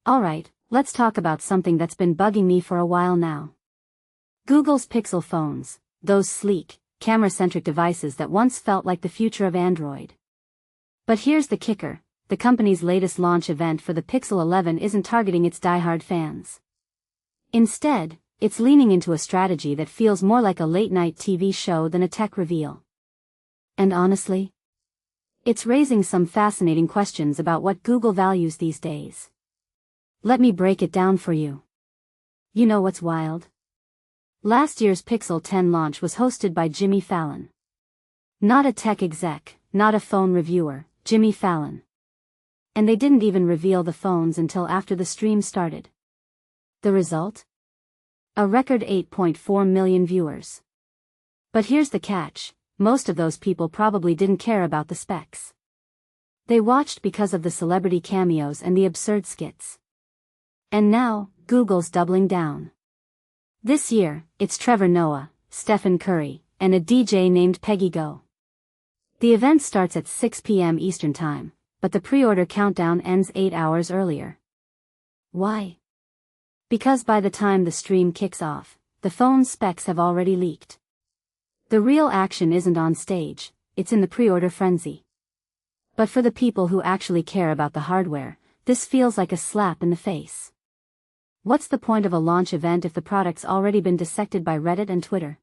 Alright, let's talk about something that's been bugging me for a while now. Google's Pixel phones, those sleek, camera-centric devices that once felt like the future of Android. But here's the kicker, the company's latest launch event for the Pixel 11 isn't targeting its die-hard fans. Instead, it's leaning into a strategy that feels more like a late-night TV show than a tech reveal. And honestly, it's raising some fascinating questions about what Google values these days. Let me break it down for you. You know what's wild? Last year's Pixel 10 launch was hosted by Jimmy Fallon. Not a tech exec, not a phone reviewer, Jimmy Fallon. And they didn't even reveal the phones until after the stream started. The result? A record 8.4 million viewers. But here's the catch, most of those people probably didn't care about the specs. They watched because of the celebrity cameos and the absurd skits. And now, Google's doubling down. This year, it's Trevor Noah, Stephen Curry, and a DJ named Peggy Go. The event starts at 6 p.m. Eastern Time, but the pre-order countdown ends 8 hours earlier. Why? Because by the time the stream kicks off, the phone's specs have already leaked. The real action isn't on stage, it's in the pre-order frenzy. But for the people who actually care about the hardware, this feels like a slap in the face. What's the point of a launch event if the product's already been dissected by Reddit and Twitter?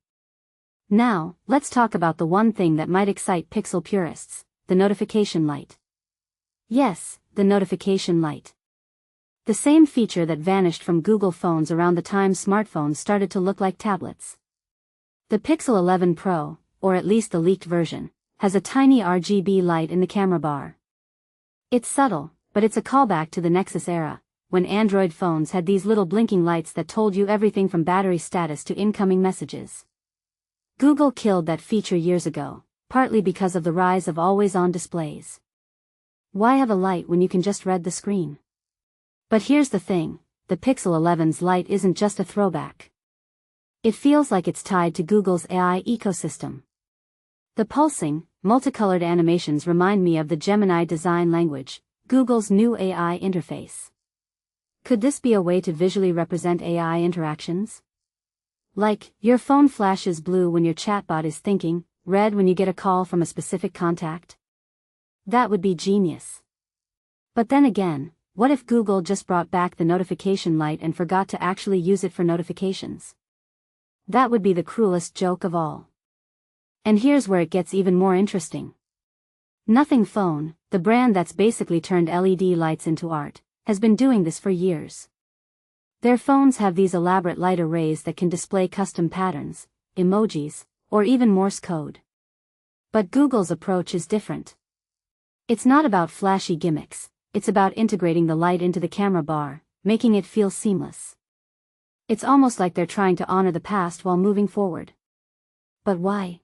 Now, let's talk about the one thing that might excite Pixel purists, the notification light. Yes, the notification light. The same feature that vanished from Google phones around the time smartphones started to look like tablets. The Pixel 11 Pro, or at least the leaked version, has a tiny RGB light in the camera bar. It's subtle, but it's a callback to the Nexus era, when Android phones had these little blinking lights that told you everything from battery status to incoming messages. Google killed that feature years ago, partly because of the rise of always-on displays. Why have a light when you can just read the screen? But here's the thing, the Pixel 11's light isn't just a throwback. It feels like it's tied to Google's AI ecosystem. The pulsing, multicolored animations remind me of the Gemini design language, Google's new AI interface. Could this be a way to visually represent AI interactions? Like, your phone flashes blue when your chatbot is thinking, red when you get a call from a specific contact? That would be genius. But then again, what if Google just brought back the notification light and forgot to actually use it for notifications? That would be the cruelest joke of all. And here's where it gets even more interesting. Nothing Phone, the brand that's basically turned LED lights into art, has been doing this for years. Their phones have these elaborate light arrays that can display custom patterns, emojis, or even Morse code. But Google's approach is different. It's not about flashy gimmicks, it's about integrating the light into the camera bar, making it feel seamless. It's almost like they're trying to honor the past while moving forward. But why?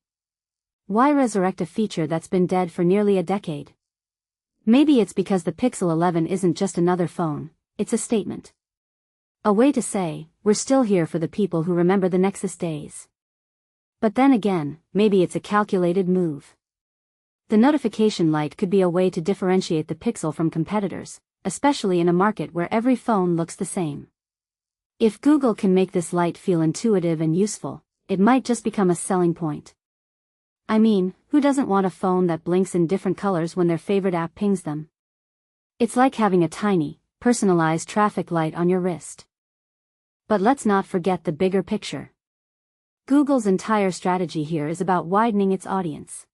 Why resurrect a feature that's been dead for nearly a decade? Maybe it's because the Pixel 11 isn't just another phone, it's a statement. A way to say, we're still here for the people who remember the Nexus days. But then again, maybe it's a calculated move. The notification light could be a way to differentiate the Pixel from competitors, especially in a market where every phone looks the same. If Google can make this light feel intuitive and useful, it might just become a selling point. I mean, who doesn't want a phone that blinks in different colors when their favorite app pings them? It's like having a tiny, personalized traffic light on your wrist. But let's not forget the bigger picture. Google's entire strategy here is about widening its audience.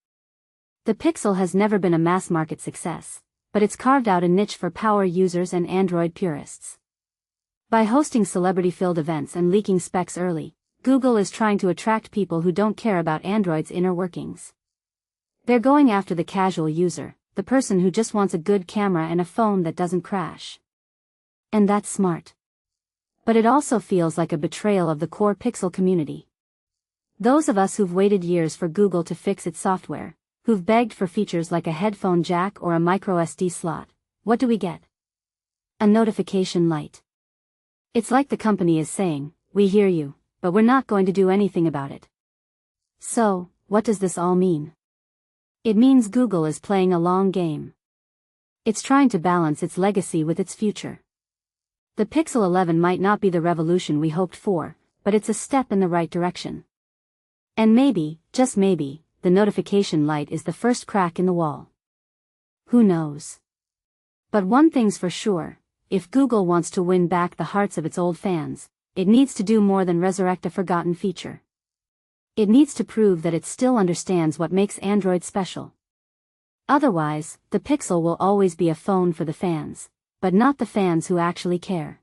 The Pixel has never been a mass-market success, but it's carved out a niche for power users and Android purists. By hosting celebrity-filled events and leaking specs early, Google is trying to attract people who don't care about Android's inner workings. They're going after the casual user, the person who just wants a good camera and a phone that doesn't crash. And that's smart. But it also feels like a betrayal of the core Pixel community. Those of us who've waited years for Google to fix its software, who've begged for features like a headphone jack or a microSD slot, what do we get? A notification light. It's like the company is saying, we hear you, but we're not going to do anything about it. So, what does this all mean? It means Google is playing a long game. It's trying to balance its legacy with its future. The Pixel 11 might not be the revolution we hoped for, but it's a step in the right direction. And maybe, just maybe, the notification light is the first crack in the wall. Who knows? But one thing's for sure, if Google wants to win back the hearts of its old fans, it needs to do more than resurrect a forgotten feature. It needs to prove that it still understands what makes Android special. Otherwise, the Pixel will always be a phone for the fans, but not the fans who actually care.